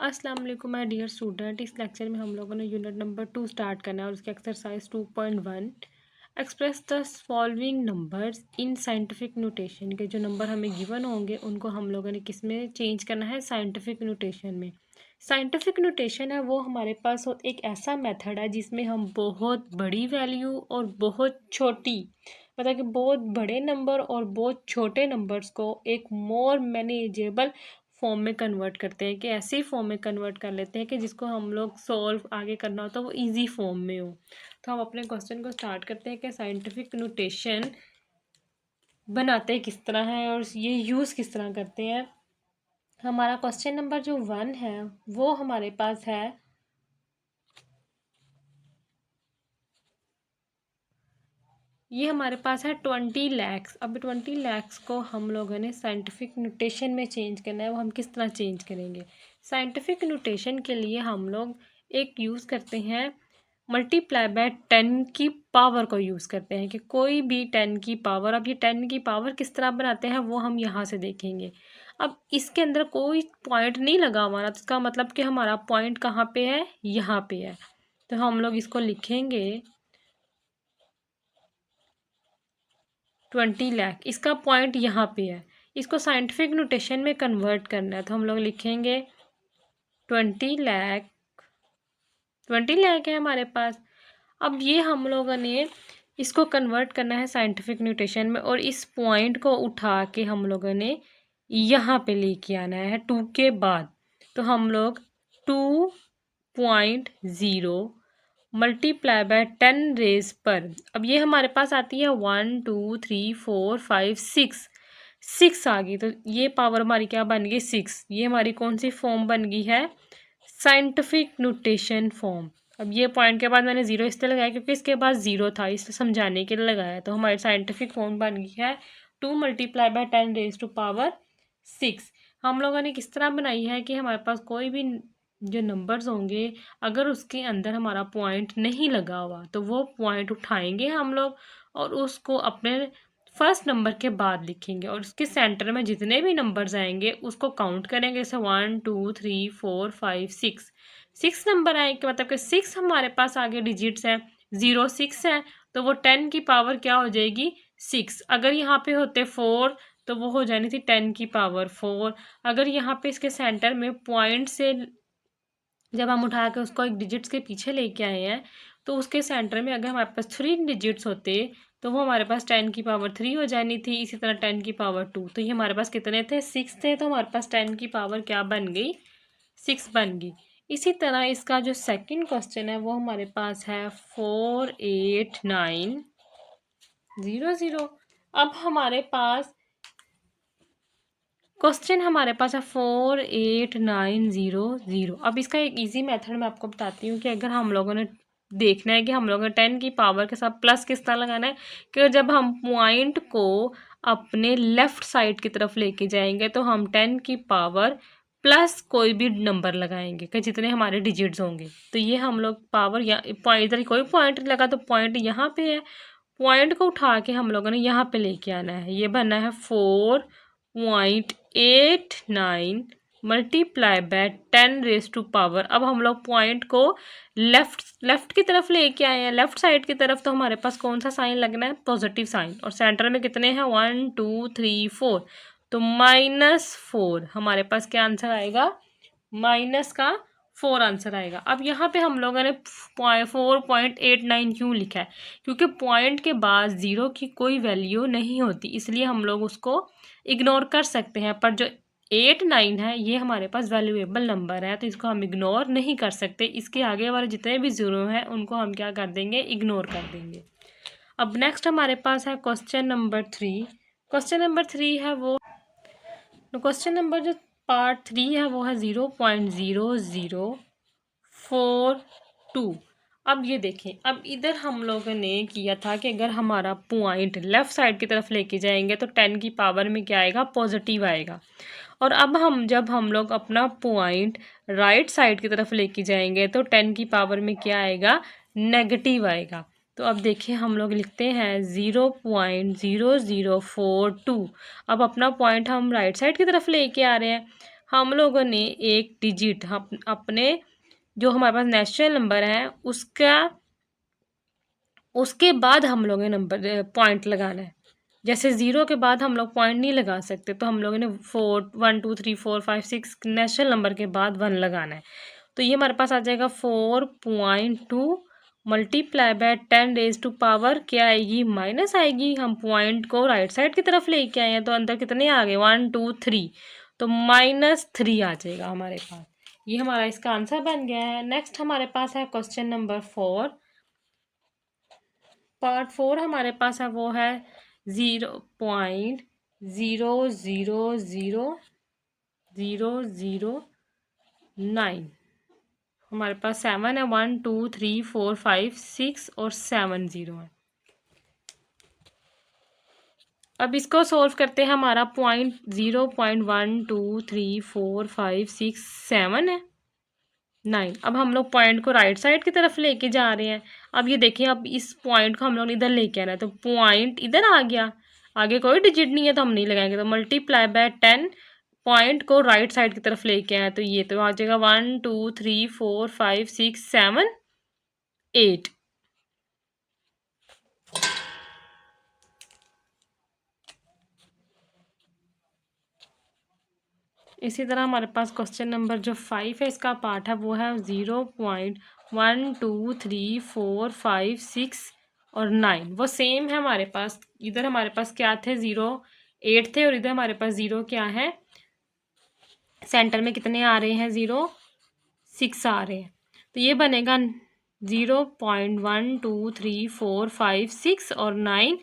अस्सलाम वालेकुम my dear student. इस लेक्चर में हम लोगों ने यूनिट नंबर 2 स्टार्ट करना है और उसकी exercise 2.1 express the following numbers in scientific notation के जो नंबर हमें गिवन होंगे उनको हम लोगों ने किस में चेंज करना है, साइंटिफिक नोटेशन में। साइंटिफिक नोटेशन है वो हमारे पास एक ऐसा मेथड है जिसमें हम बहुत बड़ी वैल्यू और बहुत छोटी मतलब कि बहुत बड़े नंबर और बहुत छोटे नंबर्स को एक मोर मैनेजेबल फॉर्म में कन्वर्ट करते हैं कि ऐसे फॉर्म में कन्वर्ट कर लेते हैं कि जिसको हम लोग सॉल्व आगे करना होता है वो इजी फॉर्म में हो। तो हम अपने क्वेश्चन को स्टार्ट करते हैं कि साइंटिफिक नोटेशन बनाते किस तरह हैं और ये यूज़ किस तरह करते हैं। हमारा क्वेश्चन नंबर जो 1 है वो हमारे पास है, ये हमारे पास है 20 लाख। अब 20 लाख को हम लोगों ने साइंटिफिक नोटेशन में चेंज करना है। वो हम किस तरह चेंज करेंगे? साइंटिफिक नोटेशन के लिए हम लोग एक यूज़ करते हैं, मल्टीप्लाई बाय 10 की पावर को यूज़ करते हैं कि कोई भी 10 की पावर। अब ये 10 की पावर किस तरह बनाते हैं वो हम यहाँ से देखेंगे। अब इसके अंदर कोई पॉइंट नहीं लगा हमारा, तो इसका मतलब कि हमारा पॉइंट कहाँ पे है? यहाँ पे है। तो हम लोग इसको लिखेंगे 20 लाख, इसका पॉइंट यहाँ पे है। इसको साइंटिफिक नोटेशन में कन्वर्ट करना है तो हम लोग लिखेंगे 20 लाख। 20 लाख है हमारे पास। अब ये हम लोगों ने इसको कन्वर्ट करना है साइंटिफिक नोटेशन में और इस पॉइंट को उठा के हम लोगों ने यहाँ पे लेके आना है 2 के बाद। तो हम लोग 2.0 मल्टीप्लाई बाय 10 रेज पर। अब ये हमारे पास आती है 1 2 3 4 5 6, 6 आ गई। तो ये पावर हमारी क्या बन गई? 6। ये हमारी कौन सी फॉर्म बन गई है? Scientific notation form. अब ये पॉइंट के बाद मैंने जीरो इसलिए लगाया क्योंकि इसके बाद जीरो था, इसलिए समझाने के लिए लगाया। तो हमारी साइंटिफिक फॉर्म बन गई है 2 multiply by 10 raise to power 6। हम लोगों ने किस तरह बनाई है कि हमारे पास कोई भी जो नंबर्स होंगे अगर उसके अंदर हमारा पॉइंट नहीं लगा हुआ तो वो पॉइंट उठाएंगे हम लोग और उसको अपने फर्स्ट नंबर के बाद लिखेंगे और उसके सेंटर में जितने भी नंबर्स आएंगे उसको काउंट करेंगे। जैसे 1 2 3 4 5 6, 6 नंबर आए कि मतलब कि 6 हमारे पास आगे डिजिट्स हैं, 0 6 है तो वो 10 की पावर क्या हो जाएगी? 6। अगर यहाँ पे होते 4 तो वो हो जानी थी 10 की पावर 4। अगर यहाँ पे इसके सेंटर में पॉइंट से जब हम उठा के उसको एक डिजिट्स के पीछे लेके आए हैं तो उसके सेंटर में अगर हमारे पास 3 डिजिट्स होते तो वो हमारे पास 10 की पावर 3 हो जानी थी। इसी तरह 10 की पावर 2। तो ये हमारे पास कितने थे? 6 थे। तो हमारे पास 10 की पावर क्या बन गई? 6 बन गई। इसी तरह इसका जो सेकंड क्वेश्चन है वो हमारे पास है 48900। अब हमारे पास क्वेश्चन हमारे पास है 48900। अब इसका एक इजी मेथड मैं आपको बताती हूँ कि अगर हम लोगों ने देखना है कि हम लोगों ने 10 की पावर के साथ प्लस किस तरह लगाना है कि जब हम पॉइंट को अपने लेफ्ट साइड की तरफ लेके जाएंगे तो हम 10 की पावर प्लस कोई भी नंबर लगाएंगे कि जितने हमारे डिजिट्स होंगे। तो ये हम लोग पावर या पॉइंट, इधर कोई पॉइंट लगा तो पॉइंट यहाँ पे है, पॉइंट को उठा के हम लोगों ने यहाँ पे लेके आना है। ये बनना है 4.89 multiply by 10 raise to power. अब हम लोग पॉइंट को लेफ्ट की तरफ लेके आए हैं, लेफ्ट साइड की तरफ। तो हमारे पास कौन सा साइन लगना है? Positive sign. और सेंटर में कितने हैं? 1 2 3 4। तो -4 हमारे पास क्या आंसर आएगा? माइनस का 4 आंसर आएगा। अब यहाँ पे हम लोगों ने 4.89 क्यों लिखा है? क्योंकि पॉइंट के बाद ज़ीरो की कोई वैल्यू नहीं होती, इसलिए हम लोग उसको इग्नोर कर सकते हैं। पर जो 8 9 है ये हमारे पास वैल्यूएबल नंबर है तो इसको हम इग्नोर नहीं कर सकते। इसके आगे वाले जितने भी ज़ीरो हैं उनको हम क्या कर देंगे? इग्नोर कर देंगे। अब नेक्स्ट हमारे पास है क्वेश्चन नंबर 3। क्वेश्चन नंबर 3 है वो, तो क्वेश्चन नंबर जो पार्ट 3 है वो है 0.0042। अब ये देखें, अब इधर हम लोगों ने किया था कि अगर हमारा पॉइंट लेफ़्ट साइड की तरफ लेके जाएंगे तो 10 की पावर में क्या आएगा? पॉजिटिव आएगा। और अब जब हम लोग अपना पॉइंट राइट साइड की तरफ लेके जाएंगे तो 10 की पावर में क्या आएगा? नेगेटिव आएगा। तो अब देखिए हम लोग लिखते हैं 0.0042। अब अपना पॉइंट हम राइट साइड की तरफ लेके आ रहे हैं। हम लोगों ने एक डिजिट अपने जो हमारे पास नेचुरल नंबर है उसके बाद हम लोगों ने नंबर पॉइंट लगाना है। जैसे 0 के बाद हम लोग पॉइंट नहीं लगा सकते, तो हम लोगों ने 1 2 3 4 5 6 नेचुरल नंबर के बाद 1 लगाना है। तो ये हमारे पास आ जाएगा 4.2 multiply by 10 raise to power क्या आएगी, माइनस आएगी। हम पॉइंट को राइट साइड की तरफ लेके आए हैं, तो अंदर कितने आ गए 1 2 3, तो -3 आ जाएगा हमारे पास। ये हमारा इसका आंसर बन गया है। नेक्स्ट हमारे पास है क्वेश्चन नंबर 4। पार्ट 4 हमारे पास है, वो है 0.000009। हमारे पास 7 है, 1 2 3 4 5 6 और 7 0 है। अब इसको सोल्व करते हैं। हमारा पॉइंट 0.1 2 3 4 5 6 7 है, 9। अब हम लोग पॉइंट को राइट साइड की तरफ लेके जा रहे हैं। अब ये देखिए, अब इस पॉइंट को हम लोग इधर लेके आना है, तो पॉइंट इधर आ गया, आगे कोई डिजिट नहीं है तो हम नहीं लगाएंगे। तो मल्टीप्लाई बाय 10, पॉइंट को राइट साइड की तरफ लेके आए, तो ये तो आ जाएगा 1 2 3 4 5 6 7 8। इसी तरह हमारे पास क्वेश्चन नंबर जो 5 है, इसका पार्ट है, वो है 0.1 2 3 4 5 6 और 9। वो सेम है हमारे पास। इधर हमारे पास क्या थे, 0 8 थे, और इधर हमारे पास 0 क्या है, सेंटर में कितने आ रहे हैं, 0 6 आ रहे हैं। तो ये बनेगा 0.1 2 3 4 5 6 और 9।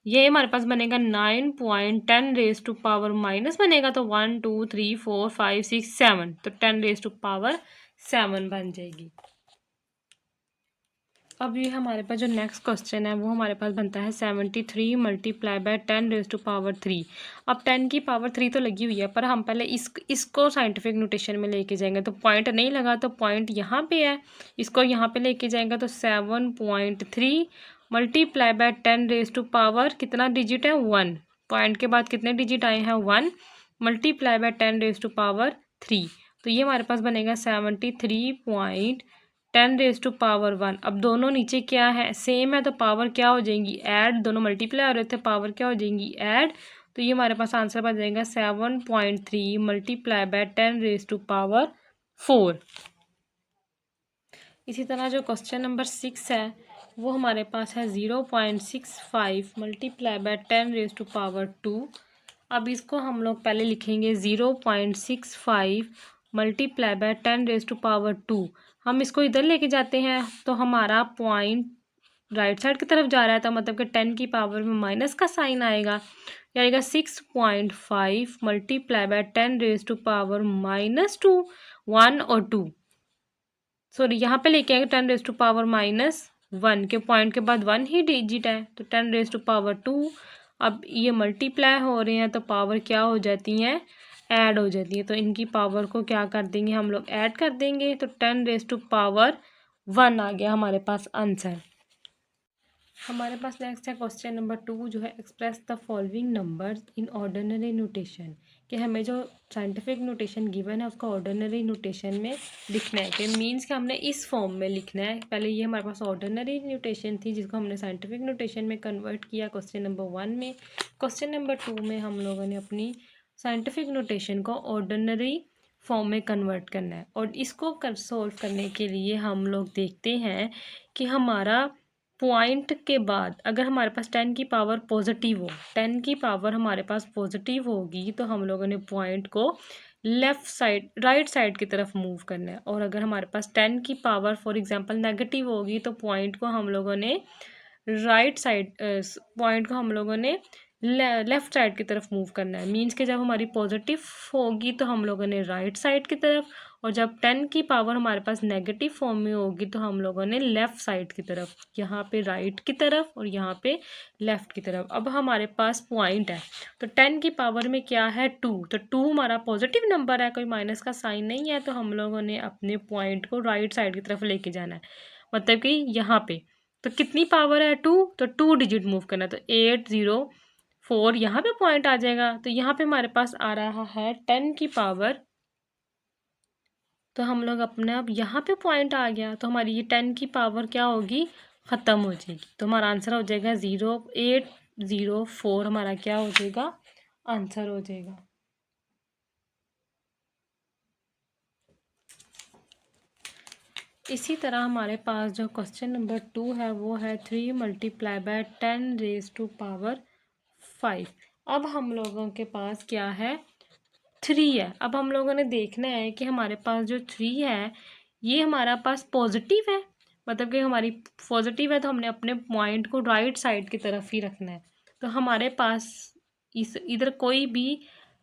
ये हमारे पास बनेगा 9.10 रेज टू पावर माइनस बनेगा, तो 1 2 3 4 5 6 7, तो 10 रेज टू पावर 7 बन जाएगी। अब ये हमारे पास जो नेक्स्ट क्वेश्चन है, वो हमारे पास बनता है 73 multiply by 10 raise to power 3। अब 10 की पावर 3 तो लगी हुई है, पर हम पहले इसको साइंटिफिक नोटेशन में लेके जाएंगे। तो पॉइंट नहीं लगा, तो पॉइंट यहाँ पे है, इसको यहाँ पे लेके जाएंगे, तो 7.3 multiply by 10 raise to power कितना डिजिट है, 1। पॉइंट के बाद कितने डिजिट आए हैं, 1, multiply by 10 raise to power 3। तो ये हमारे पास बनेगा 73.10 रेज टू पावर 1। अब दोनों नीचे क्या है, सेम है, तो पावर क्या हो जाएंगी, ऐड। दोनों मल्टीप्लाई हो रहे थे, पावर क्या हो जाएंगी, ऐड। तो ये हमारे पास आंसर बन जाएगा 7.3 multiply by 10 raise to power 4। इसी तरह जो क्वेश्चन नंबर 6 है, वो हमारे पास है 0.65 multiply by 10 raise to power 2। अब इसको हम लोग पहले लिखेंगे 0.65 multiply by 10 raise to power 2। हम इसको इधर लेके जाते हैं, तो हमारा पॉइंट राइट साइड की तरफ जा रहा है, तो मतलब कि 10 की पावर में माइनस का साइन आएगा, आएगा 6.5 multiply by 10 raise to power -2, 1 और 2। सॉरी, यहाँ पे लेके आएंगे 10 रेज टू पावर -1 के पॉइंट के बाद 1 ही डिजिट है, तो 10 रेज टू पावर 2। अब ये मल्टीप्लाई हो रहे हैं, तो पावर क्या हो जाती हैं, ऐड हो जाती है। तो इनकी पावर को क्या कर देंगे, हम लोग ऐड कर देंगे, तो 10 रेज टू पावर 1 आ गया हमारे पास आंसर। हमारे पास नेक्स्ट है क्वेश्चन नंबर 2, जो है express the following numbers in ordinary notation. कि हमें जो साइंटिफिक नोटेशन गिवन है, उसको ऑर्डिनरी नोटेशन में लिखना है। कि मीन्स कि हमने इस फॉर्म में लिखना है। पहले ये हमारे पास ऑर्डिनरी नोटेशन थी, जिसको हमने साइंटिफिक नोटेशन में कन्वर्ट किया क्वेश्चन नंबर 1 में। क्वेश्चन नंबर 2 में हम लोगों ने अपनी साइंटिफिक नोटेशन को ऑर्डिनरी फॉर्म में कन्वर्ट करना है। और इसको सोल्व करने के लिए हम लोग देखते हैं कि हमारा पॉइंट के बाद अगर हमारे पास 10 की पावर पॉजिटिव हो, 10 की पावर हमारे पास पॉजिटिव होगी, तो हम लोगों ने पॉइंट को लेफ़्ट साइड राइट साइड की तरफ मूव करना है। और अगर हमारे पास 10 की पावर फॉर एग्जांपल नेगेटिव होगी, तो पॉइंट को हम लोगों ने लेफ़्ट साइड की तरफ मूव करना है। मीन्स कि जब हमारी पॉजिटिव होगी, तो हम लोगों ने राइट साइड की तरफ, और जब 10 की पावर हमारे पास नेगेटिव फॉर्म में होगी, तो हम लोगों ने लेफ़्ट साइड की तरफ, यहाँ पे राइट की तरफ और यहाँ पे लेफ़्ट की तरफ। अब हमारे पास पॉइंट है, तो 10 की पावर में क्या है, 2। तो 2 हमारा पॉजिटिव नंबर है, कोई माइनस का साइन नहीं है, तो हम लोगों ने अपने पॉइंट को राइट साइड की तरफ लेके जाना है। मतलब कि यहाँ पे तो कितनी पावर है, 2, तो 2 डिजिट मूव करना है, तो 804 यहाँ पे पॉइंट आ जाएगा। तो यहाँ पे हमारे पास आ रहा है 10 की पावर तो हम लोग अपने अब यहाँ पे पॉइंट आ गया, तो हमारी ये 10 की पावर क्या होगी, ख़त्म हो जाएगी। तो हमारा आंसर हो जाएगा 0804, हमारा क्या हो जाएगा, आंसर हो जाएगा। इसी तरह हमारे पास जो क्वेश्चन नंबर 2 है वो है 3 multiply by 10 raise to power 5। अब हम लोगों के पास क्या है, 3 है। अब हम लोगों ने देखना है कि हमारे पास जो 3 है ये हमारा पास पॉजिटिव है, मतलब कि हमारी पॉजिटिव है, तो हमने अपने पॉइंट को राइट साइड की तरफ ही रखना है। तो हमारे पास इस इधर कोई भी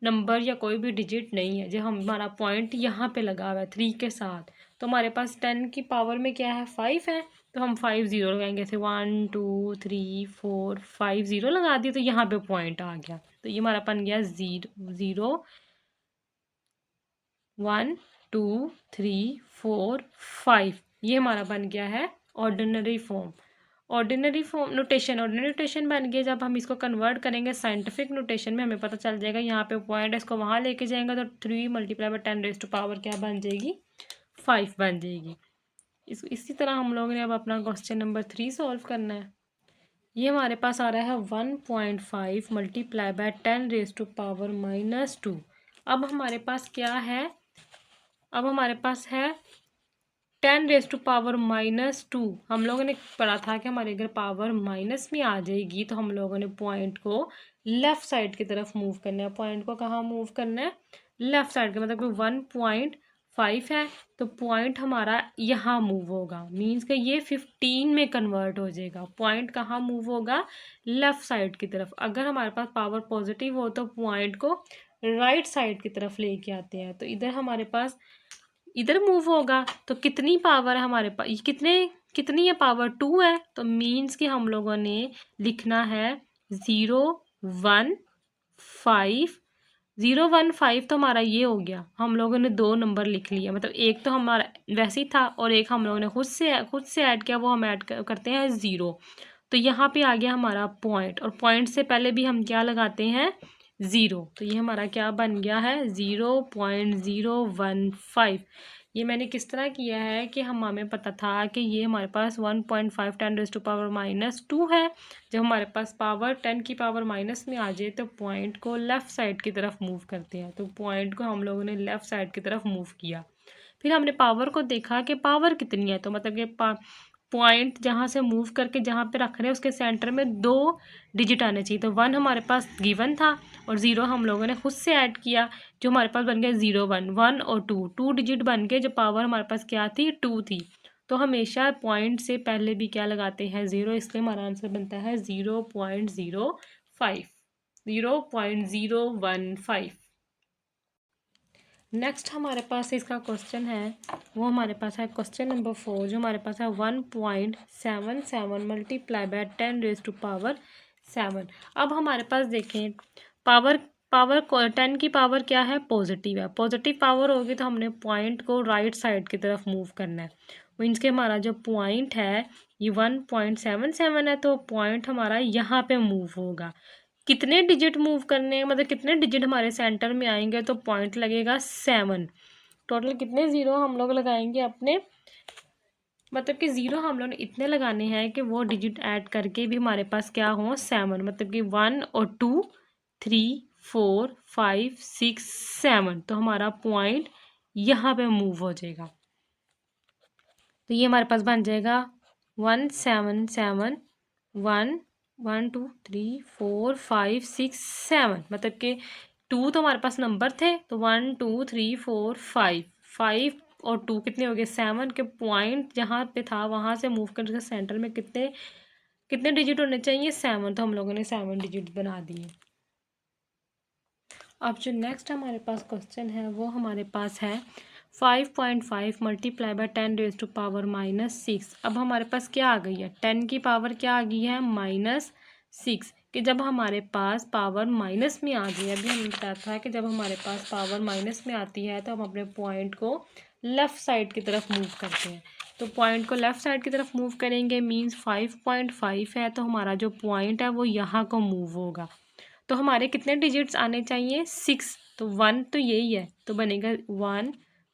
नंबर या कोई भी डिजिट नहीं है, जो हमारा पॉइंट यहाँ पे लगा हुआ है 3 के साथ। तो हमारे पास 10 की पावर में क्या है, 5 है, तो हम 5 0 लगाएंगे, ऐसे 1 2 3 4 5 0 लगा दिए, तो यहाँ पे पॉइंट आ गया। तो ये हमारा बन गया 0 1 2 3 4 5। ये हमारा बन गया है ordinary form. Ordinary form notation, ordinary notation बन गया। जब हम इसको कन्वर्ट करेंगे साइंटिफिक नोटेशन में, हमें पता चल जाएगा यहाँ पे पॉइंट है, इसको वहाँ लेके जाएंगे तो 3 multiply by 10 raise to power क्या बन जाएगी, 5 बन जाएगी। इसी तरह हम लोगों ने अब अपना क्वेश्चन नंबर 3 सॉल्व करना है। ये हमारे पास आ रहा है 1.5 multiply by 10 raise to power -2। अब हमारे पास क्या है, अब हमारे पास है 10 रेज टू पावर -2। हम लोगों ने पढ़ा था कि हमारे अगर पावर माइनस में आ जाएगी तो हम लोगों ने पॉइंट को लेफ़्ट साइड की तरफ मूव करना है। पॉइंट को कहाँ मूव करना है, लेफ़्ट साइड के, मतलब कि 1.5 है तो पॉइंट हमारा यहाँ मूव होगा, मीन्स कि ये 15 में कन्वर्ट हो जाएगा। पॉइंट कहाँ मूव होगा, लेफ़्ट साइड की तरफ। अगर हमारे पास पावर पॉजिटिव हो तो पॉइंट को राइट साइड की तरफ लेके आते हैं, तो इधर हमारे पास इधर मूव होगा। तो कितनी पावर है हमारे पास, कितनी है पावर, 2 है। तो मीन्स कि हम लोगों ने लिखना है 0 1 5। 0 1 5 तो हमारा ये हो गया, हम लोगों ने 2 नंबर लिख लिया, मतलब एक तो हमारा वैसे ही था और एक हम लोगों ने खुद से ऐड किया, वो हम ऐड करते हैं 0। तो यहाँ पे आ गया हमारा पॉइंट, और पॉइंट से पहले भी हम क्या लगाते हैं, 0। तो ये हमारा क्या बन गया है, 0.015। ये मैंने किस तरह किया है कि हमें पता था कि ये हमारे पास 1.5 10 रेज टू पावर -2 है। जब हमारे पास पावर 10 की पावर माइनस में आ जाए तो पॉइंट को लेफ़्ट साइड की तरफ मूव करते हैं। तो पॉइंट को हम लोगों ने लेफ़्ट साइड की तरफ मूव किया। फिर हमने पावर को देखा कि पावर कितनी है, तो मतलब कि पॉइंट जहाँ से मूव करके जहाँ पे रख रहे हैं उसके सेंटर में 2 डिजिट आने चाहिए। तो 1 हमारे पास गिवन था और 0 हम लोगों ने खुद से ऐड किया, जो हमारे पास बन गया 0 1 1 और 2 डिजिट बन के, जो पावर हमारे पास क्या थी, 2 थी। तो हमेशा पॉइंट से पहले भी क्या लगाते हैं, 0, इसलिए हमारा आंसर बनता है 0.05 0.015। नेक्स्ट हमारे पास इसका क्वेश्चन है, वो हमारे पास है क्वेश्चन नंबर 4, जो हमारे पास है 1.77 multiply by 10 raise to power 7। अब हमारे पास देखें पावर पावर 10 की पावर क्या है, पॉजिटिव है। पॉजिटिव पावर होगी तो हमने पॉइंट को राइट साइड की तरफ मूव करना है। मीन्स के हमारा जो पॉइंट है ये 1.77 है, तो पॉइंट हमारा यहाँ पे मूव होगा। कितने डिजिट मूव करने हैं, मतलब कितने डिजिट हमारे सेंटर में आएंगे, तो पॉइंट लगेगा 7। टोटल कितने 0 हम लोग लगाएंगे अपने, मतलब कि 0 हम लोग ने इतने लगाने हैं कि वो डिजिट ऐड करके भी हमारे पास क्या हो, 7, मतलब कि 1 और 2 3 4 5 6 7। तो हमारा पॉइंट यहाँ पे मूव हो जाएगा। तो ये हमारे पास बन जाएगा 177 1 1 2 3 4 5 6 7, मतलब कि 2 तो हमारे पास नंबर थे, तो 1 2 3 4 5 5 और 2 कितने हो गए, 7 के पॉइंट जहाँ पे था वहाँ से मूव करके सेंटर में कितने कितने डिजिट होने चाहिए, 7। तो हम लोगों ने 7 डिजिट बना दिए। अब जो नेक्स्ट हमारे पास क्वेश्चन है वो हमारे पास है 5.5 multiply by 10 raise to power -6। अब हमारे पास क्या आ गई है, 10 की पावर क्या आ गई है, -6। कि जब हमारे पास पावर माइनस में आ गई है, अभी हमने बताया था कि जब हमारे पास पावर माइनस में आती है तो हम अपने पॉइंट को लेफ़्ट साइड की तरफ मूव करते हैं। तो पॉइंट को लेफ़्ट साइड की तरफ मूव करेंगे, मीन्स 5.5 है, तो हमारा जो पॉइंट है वो यहाँ को मूव होगा। तो हमारे कितने डिजिट्स आने चाहिए, 6। तो 1 तो यही है, तो बनेगा 1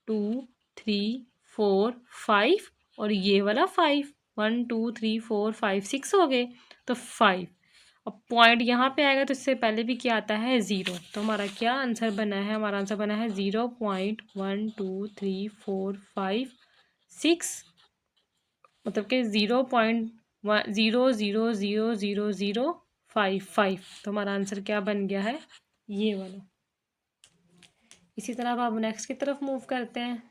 2 3 4 5 और ये वाला 5, 1 2 3 4 5 6 हो गए, तो 5। अब पॉइंट यहाँ पे आएगा तो इससे पहले भी क्या आता है, 0। तो हमारा क्या आंसर बना है, हमारा आंसर बना है 0.123456, मतलब कि 0.0000055। तो हमारा आंसर क्या बन गया है, ये वाला। इसी तरह अब हम नेक्स्ट की तरफ मूव करते हैं।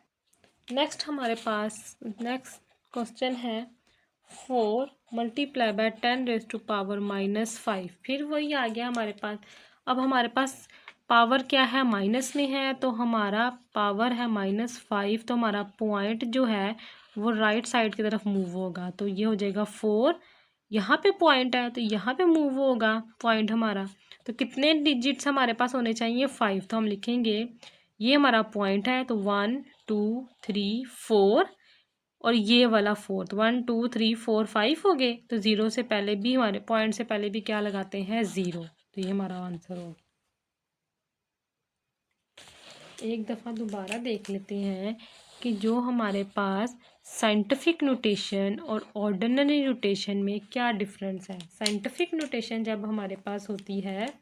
नेक्स्ट हमारे पास नेक्स्ट क्वेश्चन है 4 मल्टीप्लाई बाय 10⁻⁻5। फिर वही आ गया हमारे पास। अब हमारे पास पावर क्या है, माइनस में है, तो हमारा पावर है -5। तो हमारा पॉइंट जो है वो राइट साइड की तरफ मूव होगा। तो ये हो जाएगा 4, यहाँ पे पॉइंट है तो यहाँ पे मूव होगा पॉइंट हमारा। तो कितने डिजिट्स हमारे पास होने चाहिए, 5। तो हम लिखेंगे ये हमारा पॉइंट है, तो 1 2 3 4 और ये वाला 4, 1 2 3 4 5 हो गए। तो 0 से पहले भी, हमारे पॉइंट से पहले भी क्या लगाते हैं, 0। तो ये हमारा आंसर हो। एक दफ़ा दोबारा देख लेते हैं कि जो हमारे पास साइंटिफिक नोटेशन और ऑर्डिनरी नोटेशन में क्या डिफरेंस है। साइंटिफिक नोटेशन जब हमारे पास होती है,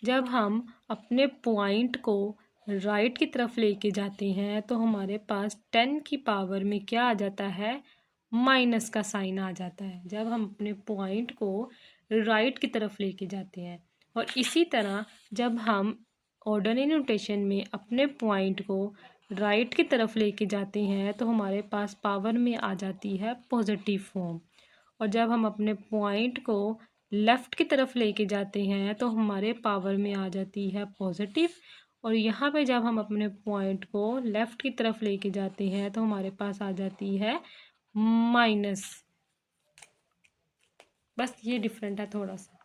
जब हम अपने पॉइंट को राइट की तरफ लेके जाते हैं तो हमारे पास 10 की पावर में क्या आ जाता है, माइनस का साइन आ जाता है, जब हम अपने पॉइंट को राइट की तरफ लेके जाते हैं। और इसी तरह जब हम ऑर्डिनरी नोटेशन में अपने पॉइंट को राइट की तरफ लेके जाते हैं तो हमारे पास पावर में आ जाती है पॉजिटिव फॉर्म। और जब हम अपने पॉइंट को लेफ़्ट की तरफ लेके जाते हैं तो हमारे पावर में आ जाती है पॉजिटिव। और यहाँ पे जब हम अपने पॉइंट को लेफ़्ट की तरफ लेके जाते हैं तो हमारे पास आ जाती है माइनस। बस ये डिफरेंट है थोड़ा सा।